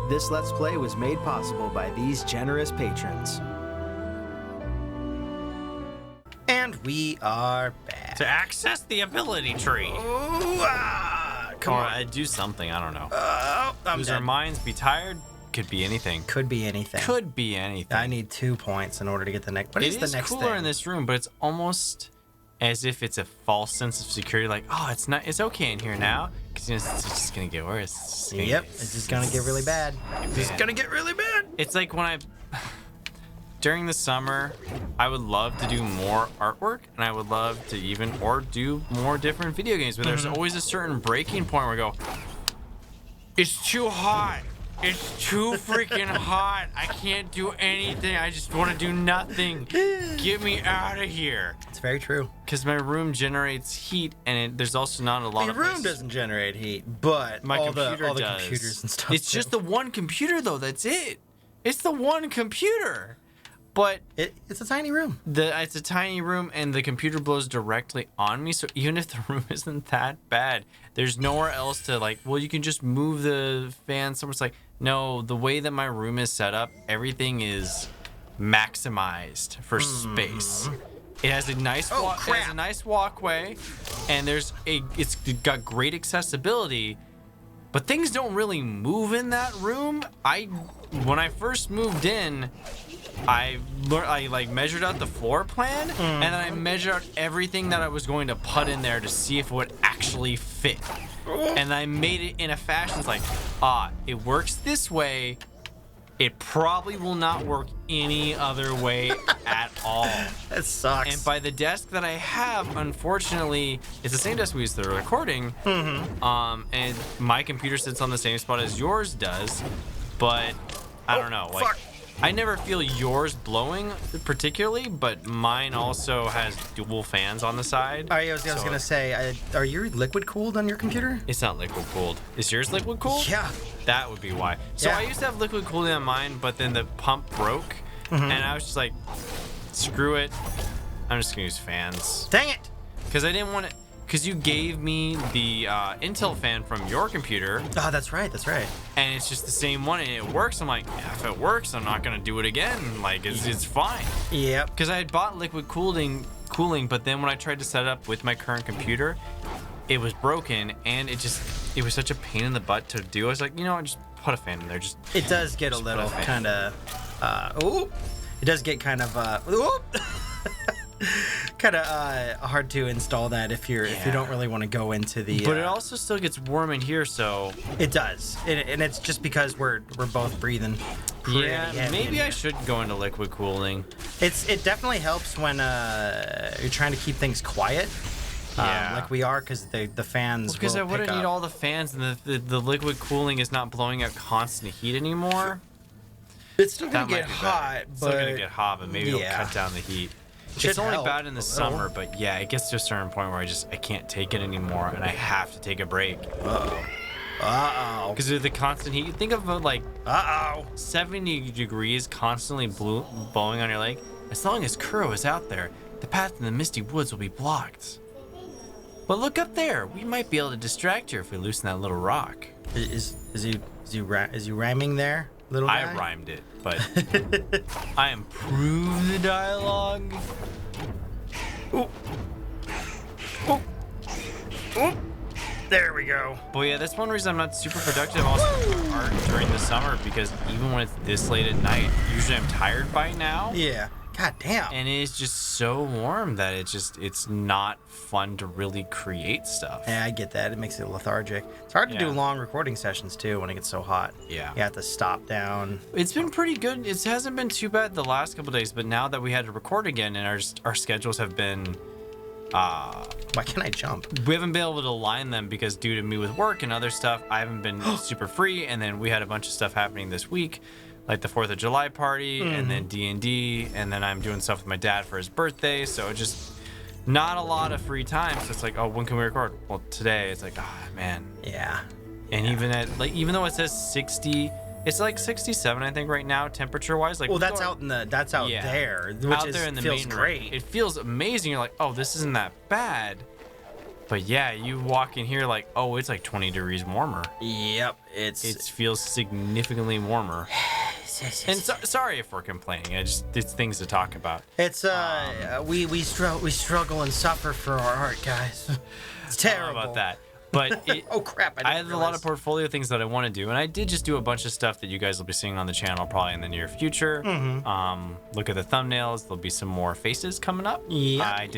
This Let's Play was made possible by these generous patrons. And we are back. To access the ability tree. Come on. Do something, I don't know. I'm Lose dead. our minds, be tired. Could be anything. Could be anything. Could be anything. I need 2 points in order to get the next. What is the next cooler thing? in this room, but it's almost as if it's a false sense of security. Like, oh, it's okay in here now, because it's just gonna get worse. It's just gonna get really bad. It's gonna get really bad. It's like when during the summer, I would love to do more artwork, and I would love to do more different video games, but there's always a certain breaking point where I go, it's too hot. It's too freaking hot. I can't do anything. I just want to do nothing. Get me out of here. It's very true. Because my room generates heat, and there's also not a lot Your of room places. doesn't generate heat, but My all the computer does. computers and stuff. It's just the one computer, though. That's it. It's the one computer. But it's a tiny room. it's a tiny room, and the computer blows directly on me. So even if the room isn't that bad, there's nowhere else to you can just move the fan somewhere. It's like, no, the way that my room is set up, everything is maximized for space. It has a nice it has a nice walkway, and it's got great accessibility. But things don't really move in that room. When I first moved in, I measured out the floor plan, and then I measured out everything that I was going to put in there to see if it would actually fit. And I made it in a fashion it's like, it works this way. It probably will not work any other way at all. That sucks. And by the desk that I have, unfortunately, it's the same desk we used for the recording. And my computer sits on the same spot as yours does, but I don't know. Fuck. I never feel yours blowing particularly, but mine also has dual fans on the side. I was gonna say, are you liquid cooled on your computer? It's not liquid cooled. Is yours liquid cooled? Yeah. That would be why. So Yeah. I used to have liquid cooling on mine, but then the pump broke, and I was just like, screw it. I'm just gonna use fans. Dang it! Because I didn't want to. Because you gave me the Intel fan from your computer. Oh, that's right. And it's just the same one, and it works. I'm like, yeah, if it works, I'm not gonna do it again. Like, it's fine. Yep. Because I had bought liquid cooling, but then when I tried to set it up with my current computer, it was broken, and it was such a pain in the butt to do. I was like, just put a fan in there. It does get a little kind of. It does get kind of. Kind of hard to install that if you don't really want to go into the. But it also still gets warm in here, so. It does, and it's just because we're both breathing. Yeah, maybe I should go into liquid cooling. It definitely helps when you're trying to keep things quiet. Like we are, because the fans. Because I wouldn't need all the fans, and the liquid cooling is not blowing out constant heat anymore. It's still gonna get hot, but still gonna get hot, but maybe it'll cut down the heat. It's only bad in the summer, but yeah, it gets to a certain point where I can't take it anymore, and I have to take a break. Because of the constant heat. You think of 70 degrees constantly blowing on your leg. As long as Kuro is out there, the path in the Misty Woods will be blocked. But look up there. We might be able to distract her if we loosen that little rock. Is he rhyming there, little guy? I rhymed it, but I improve the dialogue. Ooh. Ooh. Ooh. There we go. But yeah, that's one reason I'm not super productive also doing art during the summer, because even when it's this late at night, usually I'm tired by now. Yeah. God damn. And it's just so warm that it's not fun to really create stuff. Yeah, I get that. It makes it lethargic. It's hard to do long recording sessions too when it gets so hot. Yeah. You have to stop down. It's been pretty good. It hasn't been too bad the last couple days, but now that we had to record again and our schedules have been why can't I jump? We haven't been able to align them because due to me with work and other stuff, I haven't been super free, and then we had a bunch of stuff happening this week. Like the 4th of July party, and then D&D, and then I'm doing stuff with my dad for his birthday, so just not a lot of free time. So it's like, oh, when can we record? Well, today. It's like, man. Yeah. And even though it says 60, it's like 67, I think, right now, temperature-wise. Like, well, that's out there, which out there in the feels main great. room. It feels amazing. You're like, oh, this isn't that bad. But yeah, you walk in here like, oh, it's like 20 degrees warmer. Yep, It feels significantly warmer. And sorry if we're complaining. It's things to talk about. It's we struggle and suffer for our art, guys. It's terrible. About that. But oh crap! I have a lot of portfolio things that I want to do, and I did just do a bunch of stuff that you guys will be seeing on the channel probably in the near future. Look at the thumbnails. There'll be some more faces coming up. Yeah. I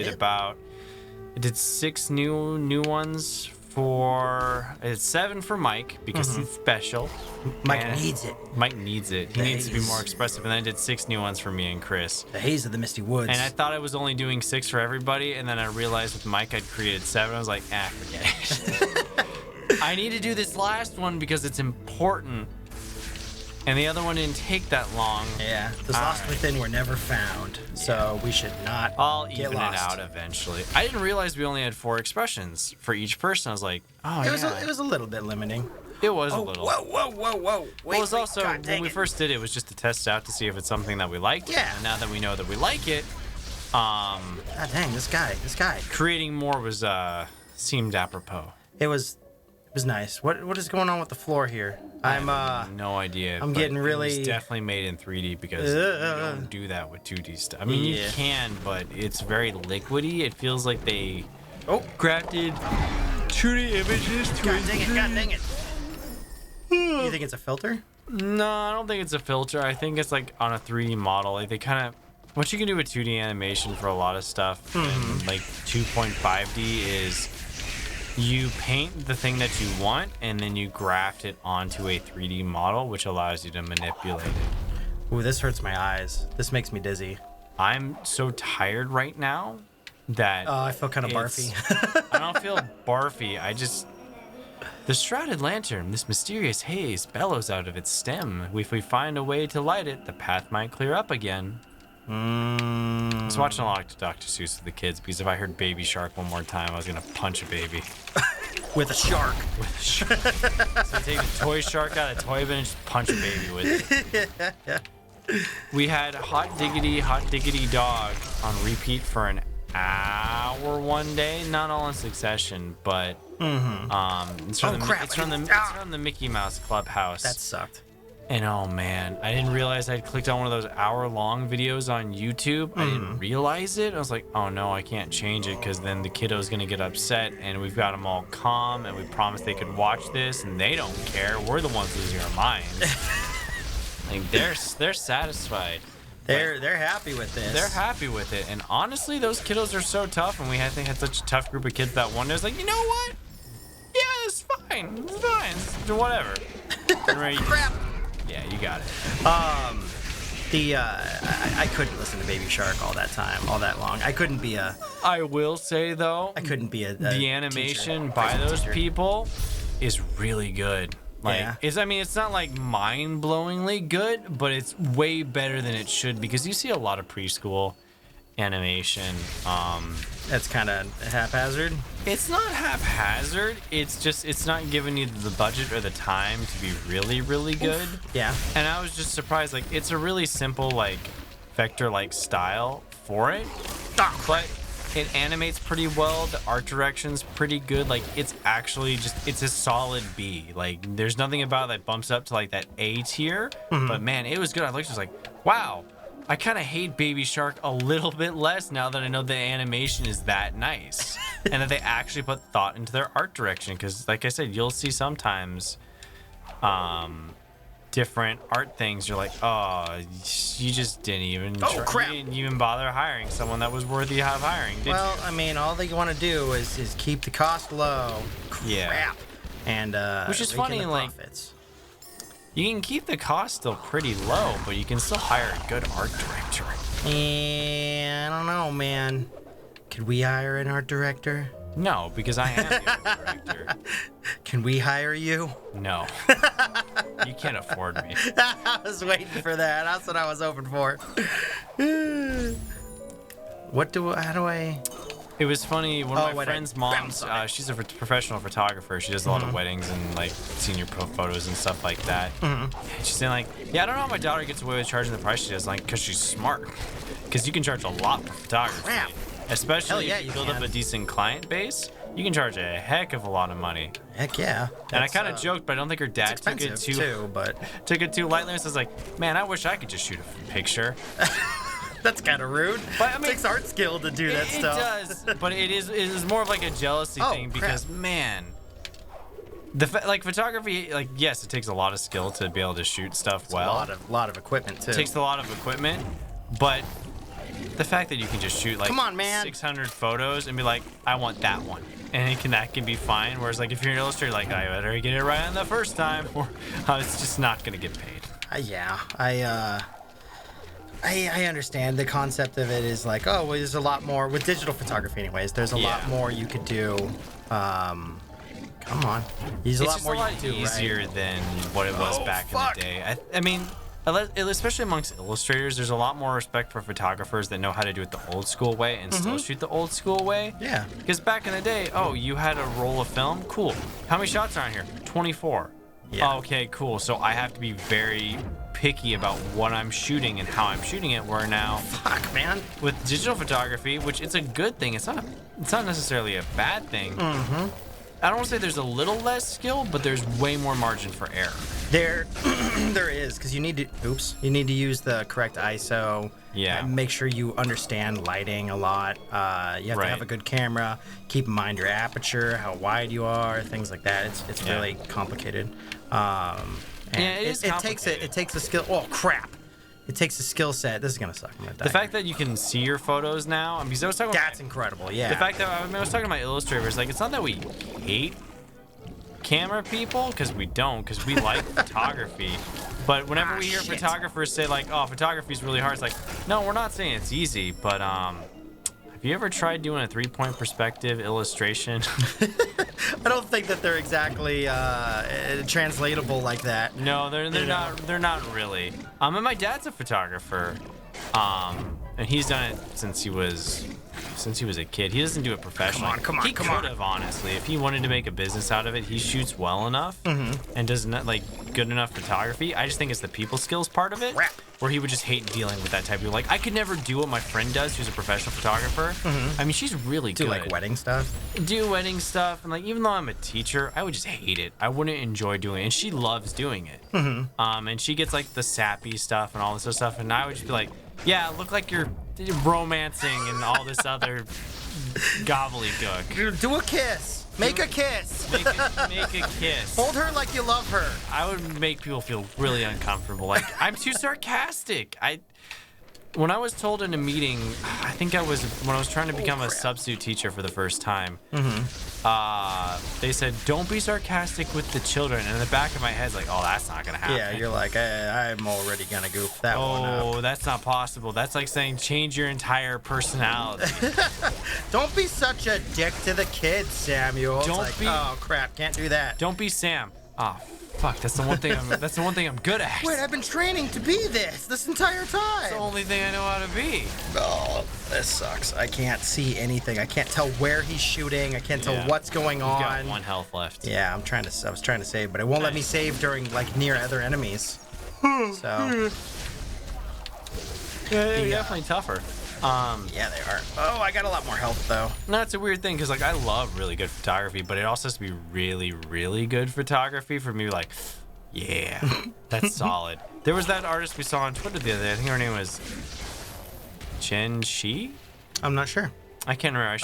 did 6 new ones for. It's 7 for Mike because he's special. Mike needs it. Mike needs it. He needs to be more expressive. And then I did 6 new ones for me and Chris. The haze of the Misty Woods. And I thought I was only doing 6 for everybody, and then I realized with Mike I'd created 7. I was like, forget it. I need to do this last one because it's important. And the other one didn't take that long. Yeah, those lost within were never found, so we should not. I'll get even lost. it out eventually. I didn't realize we only had 4 expressions for each person. I was like, oh It yeah. was a little bit limiting. It was a little. Whoa! Wait, it was also when we first did it was just to test out to see if it's something that we liked. Yeah. And now that we know that we like it, God dang, this guy. creating more was seemed apropos. It was nice. What is going on with the floor here? I have no idea. I'm getting really. It was definitely made in 3D because you don't do that with 2D stuff. I mean, you can, but it's very liquidy. It feels like they crafted 2D images to God dang it! You think it's a filter? No, I don't think it's a filter. I think it's like on a 3D model. Like they kind of. What you can do with 2D animation for a lot of stuff, and like 2.5D is. You paint the thing that you want, and then you graft it onto a 3D model, which allows you to manipulate it. Ooh, this hurts my eyes. This makes me dizzy. I'm so tired right now that... I feel kind of barfy. I don't feel barfy. The shrouded lantern, this mysterious haze, bellows out of its stem. If we find a way to light it, the path might clear up again. I was watching a lot of Dr. Seuss with the kids because if I heard Baby Shark one more time, I was going to punch a baby. With a shark. So take the toy shark out of the toy bin and just punch a baby with it. We had Hot Diggity Dog on repeat for an hour one day, not all in succession, but it's from the Mickey Mouse Clubhouse. That sucked. And oh man, I didn't realize I'd clicked on one of those hour-long videos on YouTube. I didn't realize it. I was like, oh no, I can't change it because then the kiddo's gonna get upset, and we've got them all calm, and we promised they could watch this, and they don't care. We're the ones losing our minds. Like they're satisfied. They're happy with this. They're happy with it, and honestly, those kiddos are so tough, and we had such a tough group of kids that one day was like, you know what? Yeah, it's fine. It's fine. It's whatever. Crap. Yeah, you got it. I couldn't listen to Baby Shark all that long. I couldn't be a. I will say though, I couldn't be a. The animation by those people is really good. Like, it's not like mind-blowingly good, but it's way better than it should because you see a lot of preschool animation. That's kind of haphazard. It's not haphazard. It's not giving you the budget or the time to be really, really good. Yeah. And I was just surprised. Like, it's a really simple, like, vector-like style for it. But it animates pretty well. The art direction's pretty good. Like, it's actually it's a solid B. Like, there's nothing about it that bumps up to, like, that A tier. But, man, it was good. I looked just like, wow. I kind of hate Baby Shark a little bit less now that I know the animation is that nice and that they actually put thought into their art direction. Because, like I said, you'll see sometimes different art things. You're like, oh, you just didn't even crap. You didn't even bother hiring someone that was worthy of hiring, did you? I mean, all they want to do is keep the cost low. Crap. And which is funny, like. You can keep the cost still pretty low, but you can still hire a good art director. I don't know, man. Could we hire an art director? No, because I am the art director. Can we hire you? No. You can't afford me. I was waiting for that. That's what I was hoping for. How do I... It was funny. One of my friend's moms, she's a professional photographer. She does a lot of weddings and like senior photos and stuff like that. And she's saying like, yeah, I don't know how my daughter gets away with charging the price she does, like, because she's smart. Because you can charge a lot for photography. Especially if you build up a decent client base. you can charge a heck of a lot of money. Heck yeah. And I kind of joked, but I don't think her dad took it took it too lightly. So I was like, man, I wish I could just shoot a picture. That's kind of rude. But I mean, it takes art skill to do that stuff. It does, but it is more of like a jealousy thing because man, like photography, like yes, it takes a lot of skill to be able to shoot stuff well. A lot of equipment too. It takes a lot of equipment, but the fact that you can just shoot like 600 photos and be like, I want that one, and that can be fine. Whereas like if you're an illustrator, like I better get it right on the first time, or it's just not gonna get paid. Yeah, I understand the concept of it is like, oh, well, there's a lot more with digital photography anyways. There's a lot more you could do. Come on. There's a lot more you could do, easier than what it was back in the day. I mean, especially amongst illustrators, there's a lot more respect for photographers that know how to do it the old school way and still shoot the old school way. Yeah. Because back in the day, oh, you had a roll of film? Cool. How many shots are on here? 24. Yeah. Oh, okay, cool. So I have to be very picky about what I'm shooting and how I'm shooting it. Where now, fuck, man, with digital photography, which it's a good thing. It's not necessarily a bad thing. I don't want to say there's a little less skill, but there's way more margin for error. There is, because you need to use the correct ISO. Yeah. Make sure you understand lighting a lot. You have to have a good camera. Keep in mind your aperture, how wide you are, things like that. It's really complicated. It takes a skill. Oh crap! It takes a skill set. This is gonna suck. The fact that you can see your photos now, because I was talking that's incredible. Yeah. The fact that I was talking to my illustrators, like it's not that we hate camera people, because we don't, because we like photography. But whenever we hear photographers say like, "Oh, photography is really hard," it's like, no, we're not saying it's easy, but have you ever tried doing a 3-point perspective illustration? I don't think that they're exactly translatable like that. No, they're not really. And my dad's a photographer, and he's done it since he was a kid. He doesn't do it professionally. Come on. He could have, honestly, if he wanted to make a business out of it. He shoots well enough and does not like good enough photography. I just think it's the people skills part of it, where he would just hate dealing with that type of people. Like I could never do what my friend does, who's a professional photographer. I mean, she's really good. Do like wedding stuff. And like even though I'm a teacher, I would just hate it. I wouldn't enjoy doing it, and she loves doing it. And she gets like the sappy stuff and all this other stuff, and I would just be like, yeah, look like you're romancing and all this other gobbledygook. Do a kiss. Make a kiss. Make a kiss. Hold her like you love her. I would make people feel really uncomfortable. Like I'm too sarcastic. When I was told in a meeting, I think when I was trying to become a substitute teacher for the first time, they said, don't be sarcastic with the children. And in the back of my head's like, oh, that's not going to happen. Yeah, you're like, I'm already going to goof that one up. Oh, that's not possible. That's like saying change your entire personality. Don't be such a dick to the kids, Samuel. Oh, crap, can't do that. Don't be Sam. Oh, fuck, that's the one thing I'm good at. Wait, I've been training to be this entire time. It's the only thing I know how to be. Oh, this sucks. I can't see anything. I can't tell where he's shooting. I can't tell what's going on. You've got 1 health left. Yeah, I was trying to save, but it won't let me save during like near other enemies. So they're definitely tougher. Yeah, they are. Oh, I got a lot more health though. No, it's a weird thing because like I love really good photography, but it also has to be really, really good photography for me. Like, yeah, that's solid. There was that artist we saw on Twitter the other day. I think her name was Chen Shi. I'm not sure. I can't remember.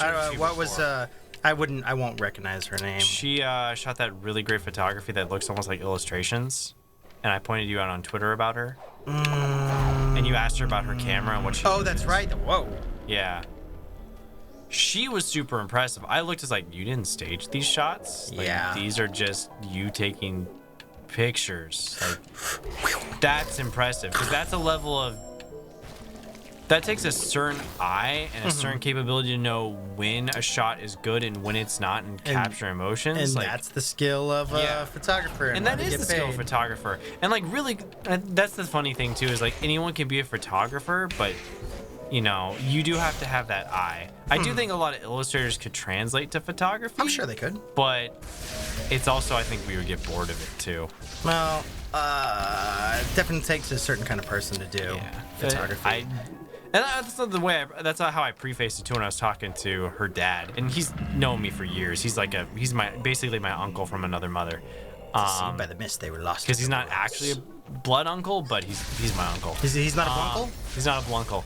I won't recognize her name. She shot that really great photography that looks almost like illustrations, and I pointed you out on Twitter about her. And you asked her about her camera and what she. Oh, that's right. Whoa. Yeah. She was super impressive. I looked as like, you didn't stage these shots. Like, yeah. These are just you taking pictures. Like, that's impressive because that's a level of. That takes a certain eye and a certain capability to know when a shot is good and when it's not, and capture emotions. And like, that's the skill of a photographer. And that is the skill of a photographer. And like really, that's the funny thing too, is like anyone can be a photographer, but you know, you do have to have that eye. I do think a lot of illustrators could translate to photography. I'm sure they could. But it's also, I think we would get bored of it too. Well, it definitely takes a certain kind of person to do photography. And that's not the way. That's not how I prefaced it too when I was talking to her dad, and he's known me for years. He's basically my uncle from another mother. Seen by the mist, they were lost. Because he's not actually a blood uncle, but he's my uncle. He's not a blunkle? He's not a blunkle.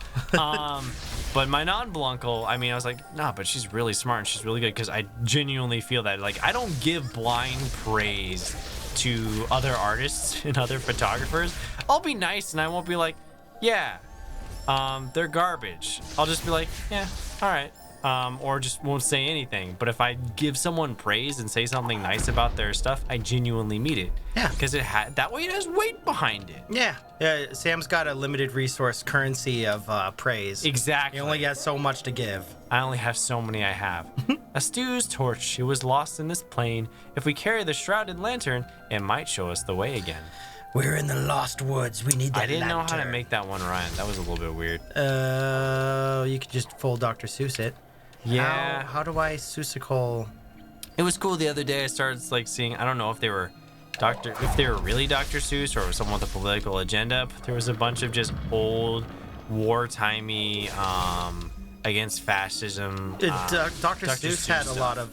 But my non-blunkle, I mean, I was like, nah, but she's really smart and she's really good, because I genuinely feel that. Like, I don't give blind praise to other artists and other photographers. I'll be nice and I won't be like, yeah, they're garbage. I'll just be like, yeah, all right. Or just won't say anything. But if I give someone praise and say something nice about their stuff, I genuinely mean it. Yeah. Because that way it has weight behind it. Yeah. Sam's got a limited resource currency of praise. Exactly. He only has so much to give. I only have so many I have. A stew's torch, it was lost in this plain. If we carry the shrouded lantern, it might show us the way again. We're in the lost woods. We need that I didn't know how to lantern. make that one rhyme. That was a little bit weird. You could just full Dr. Seuss it. Yeah. How do I Seussical? It was cool the other day. I started like seeing. I don't know if they were really Dr. Seuss or someone with a political agenda. But there was a bunch of just old, wartimey, against fascism. Dr. Seuss had a lot of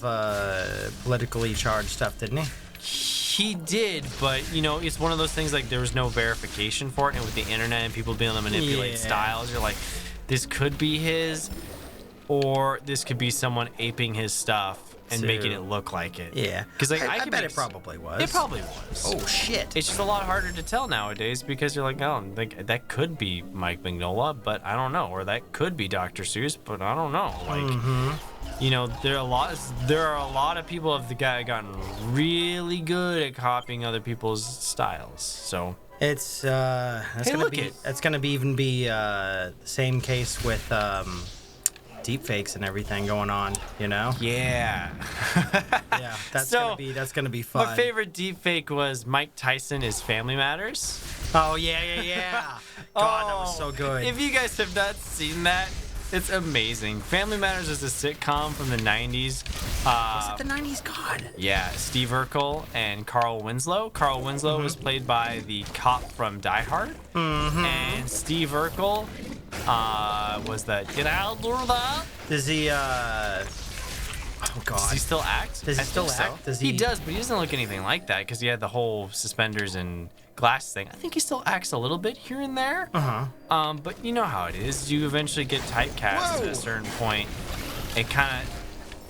politically charged stuff, didn't he? He did, but it's one of those things like there was no verification for it, and with the internet and people being able to manipulate styles, you're like, this could be his, or this could be someone aping his stuff and making it look like it. Yeah. Because like I bet it probably was. It probably was. Oh shit. It's just a lot harder to tell nowadays because you're like, oh, like that could be Mike Mignola, but I don't know, or that could be Dr. Seuss, but I don't know. Like, there are a lot of people have gotten really good at copying other people's styles. So it's that's gonna be the same case with deepfakes and everything going on, Yeah. Yeah, that's gonna be fun. My favorite deepfake was Mike Tyson is Family Matters. Oh yeah. God, that was so good. If you guys have not seen that, it's amazing. Family Matters is a sitcom from the 90s. Was it the 90s? God. Yeah, Steve Urkel and Carl Winslow. Carl Winslow was played by the cop from Die Hard. And Steve Urkel was the, did I do that? Does he, oh God. Does he still act? Does he still act? He does, but he doesn't look anything like that because he had the whole suspenders and glass thing. I think he still acts a little bit here and there. But you know how it is. You eventually get typecast at a certain point. It kind of...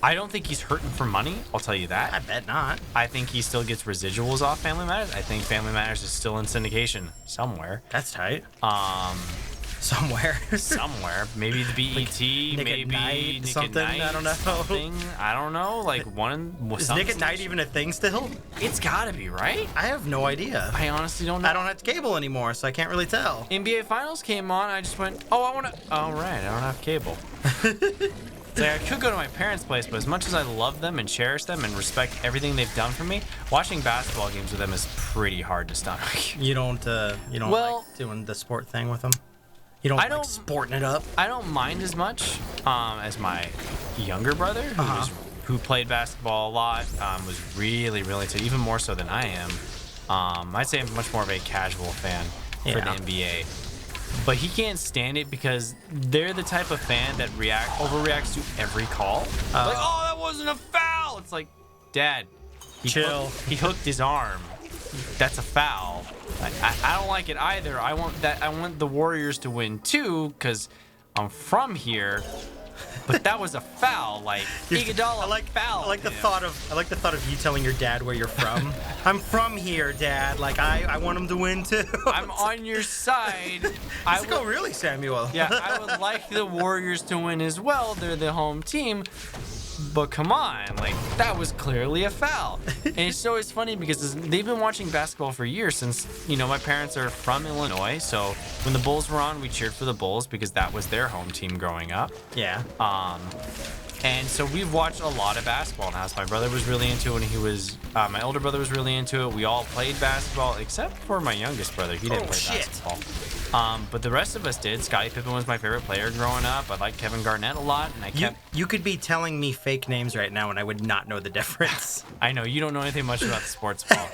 I don't think he's hurting for money. I'll tell you that. I bet not. I think he still gets residuals off Family Matters. I think Family Matters is still in syndication somewhere. That's tight. Somewhere. Maybe the BET, maybe Nick something. At Night, I don't know. Something. I don't know. Like Is Nick at Night even a thing still? It's gotta be, right? I have no idea. I honestly don't know. I don't have cable anymore, so I can't really tell. NBA Finals came on. I just went, oh, I want to. Oh, right. I don't have cable. It's like I could go to my parents' place, but as much as I love them and cherish them and respect everything they've done for me, watching basketball games with them is pretty hard to stomach. You don't like doing the sport thing with them? You don't like sporting it up? I don't mind as much as my younger brother, who played basketball a lot, was really into even more so than I am. I'd say I'm much more of a casual fan for the NBA. But he can't stand it because they're the type of fan that overreacts to every call. Like, oh, that wasn't a foul. It's like, Dad, chill. He hooked his arm. That's a foul. I don't like it either. I want the Warriors to win too because I'm from here. But that was a foul. Like Iguodala, foul. I like the thought of you telling your dad where you're from. I'm from here, Dad. Like I want him to win too. I'm on your side. Go really, Samuel. Yeah, I would like the Warriors to win as well. They're the home team. But come on, like that was clearly a foul. And it's always funny because they've been watching basketball for years since, my parents are from Illinois. So when the Bulls were on, we cheered for the Bulls because that was their home team growing up. Yeah. And so we've watched a lot of basketball in the house. My brother was really into it when he was, my older brother was really into it. We all played basketball except for my youngest brother. He didn't play basketball. But the rest of us did. Scottie Pippen was my favorite player growing up. I liked Kevin Garnett a lot, and You could be telling me fake names right now, and I would not know the difference. I know you don't know anything much about the sports ball.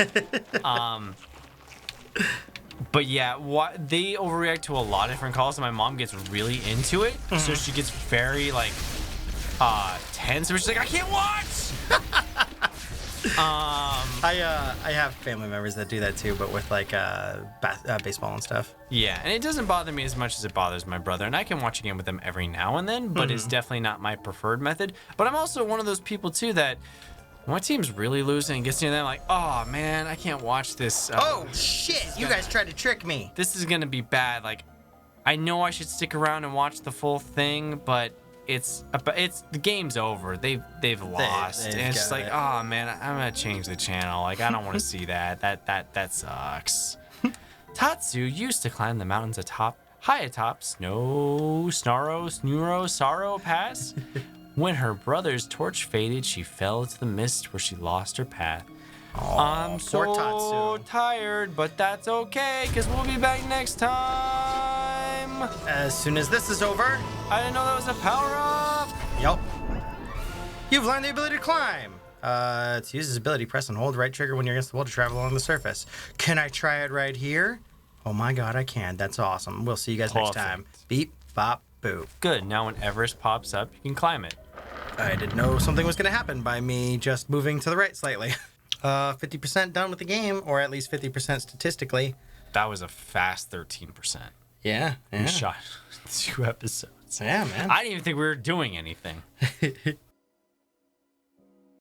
But yeah, they overreact to a lot of different calls, and my mom gets really into it. So she gets very like tense. So she's like, I can't watch. I have family members that do that too, but with like baseball and stuff. Yeah, and it doesn't bother me as much as it bothers my brother, and I can watch a game with them every now and then, but it's definitely not my preferred method. But I'm also one of those people too that when my team's really losing and gets near them, like, oh man, I can't watch this. Oh shit! You guys tried to trick me. This is gonna be bad. Like, I know I should stick around and watch the full thing, but it's the game's over. They've lost, and it's just like, oh man, I'm gonna change the channel. Like, I don't want to see that. That sucks. Tatsu used to climb the mountains high atop Sorrow Pass. When her brother's torch faded, she fell to the mist where she lost her path. I'm so tired, but that's okay, because we'll be back next time. As soon as this is over. I didn't know that was a power-up. Yup. You've learned the ability to climb. To use this ability, press and hold right trigger when you're against the wall to travel along the surface. Can I try it right here? Oh my god, I can. That's awesome. We'll see you guys next time. Beep, bop, boop. Good. Now when Everest pops up, you can climb it. I didn't know something was going to happen by me just moving to the right slightly. 50% done with the game, or at least 50% statistically. That was a fast 13%. Yeah. We shot 2 episodes. Yeah, man. I didn't even think we were doing anything.